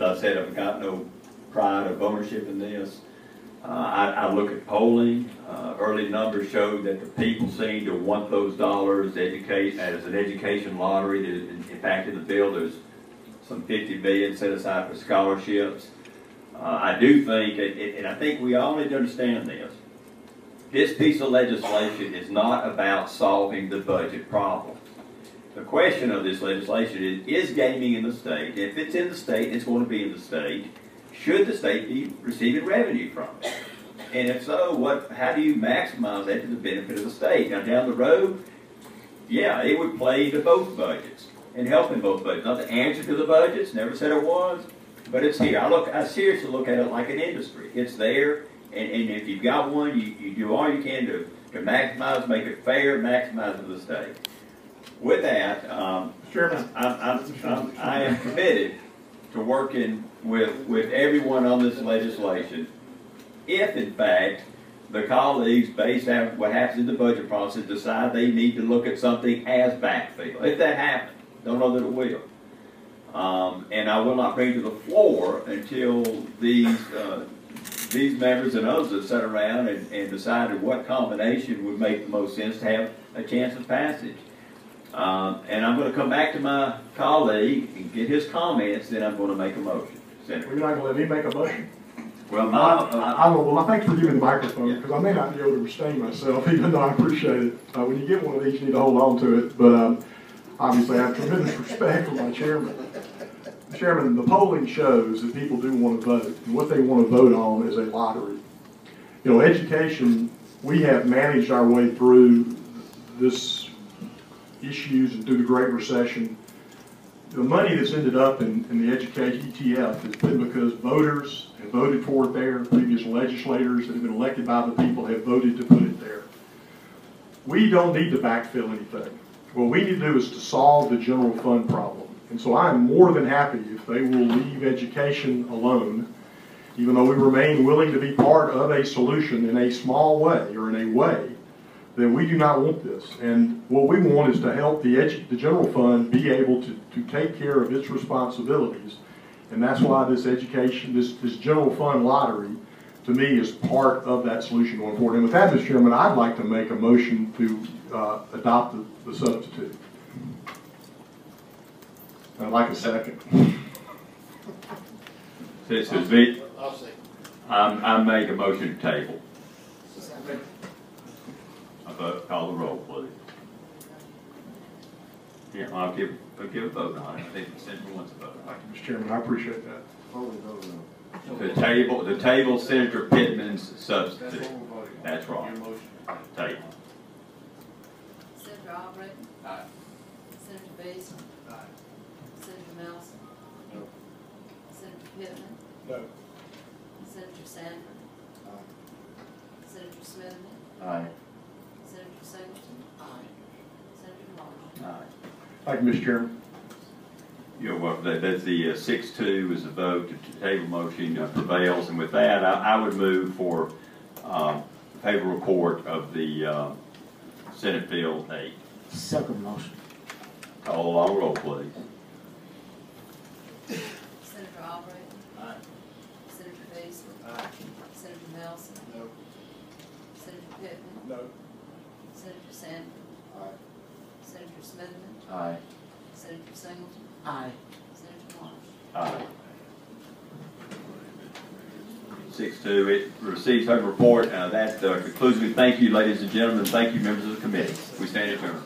as I said, I've got no pride of ownership in this. I look at polling. Early numbers show that the people seem to want those dollars as an education lottery. In fact, in the bill, there's some $50 million set aside for scholarships. I do think, and I think we all need to understand this, this piece of legislation is not about solving the budget problem. The question of this legislation is gaming in the state? If it's in the state, it's going to be in the state. Should the state be receiving revenue from it? And if so, how do you maximize that to the benefit of the state? Now, down the road, yeah, it would play into both budgets and help in both budgets. Not the answer to the budgets, never said it was, but it's here. I seriously look at it like an industry. It's there, and if you've got one, you do all you can to maximize, make it fair, maximize it to the state. With that, Chairman, I am committed to working with everyone on this legislation. If, in fact, the colleagues, based on what happens in the budget process, decide they need to look at something as backfill. If that happens, don't know that it will. And I will not bring to the floor until these members and others have sat around and decided what combination would make the most sense to have a chance of passage. And I'm going to come back to my colleague and get his comments, then I'm going to make a motion. Senator. Well, you're not going to let me make a motion? Well, well, thanks for giving the microphone, because I may not be able to restrain myself, even though I appreciate it. When you get one of these, you need to hold on to it. But obviously, I have tremendous respect for my chairman. Chairman, the polling shows that people do want to vote, and what they want to vote on is a lottery. You know, education, we have managed our way through this issues and through the Great Recession. The money that's ended up in the education ETF has been because voters have voted for it there. Previous legislators that have been elected by the people have voted to put it there. We don't need to backfill anything. What we need to do is to solve the general fund problem. And so I'm more than happy if they will leave education alone, even though we remain willing to be part of a solution in a small way or in a way that we do not want this. And what we want is to help the general fund be able to take care of its responsibilities. And that's why this education, this general fund lottery, to me, is part of that solution going forward. And with that, Mr. Chairman, I'd like to make a motion to adopt the substitute. I'd like a second. This is it. I make a motion to table. Call the roll, please. Yeah, I'll give a vote on it. I think the Senator wants a vote. Thank you, Mr. Chairman. I appreciate that. The table, Senator Pittman's substitute. That's right. Table. Senator Albrecht. Aye. Senator Beasley. Aye. Senator Nelson. No. Senator Pittman. No. Senator Sanford. Aye. Senator Smith. Aye. Senator Singleton. Aye. Senator Marshall. Aye. Thank you, Mr. Chairman. You know, well, that's the 6-2 is a vote to table motion prevails, and with that, I would move for favorable report of the Senate Bill 8. Second motion. Call the long roll, please. Senator Albrecht. Aye. Senator Beasley. Aye. Senator Nelson. No. Senator Pittman. No. Senator Sanford. Aye. Senator Smith. Aye. Senator Singleton. Aye. Senator Marshall. Aye. 6-2, it receives her report. That concludes me. Thank you, ladies and gentlemen. Thank you, members of the committee. We stand adjourned.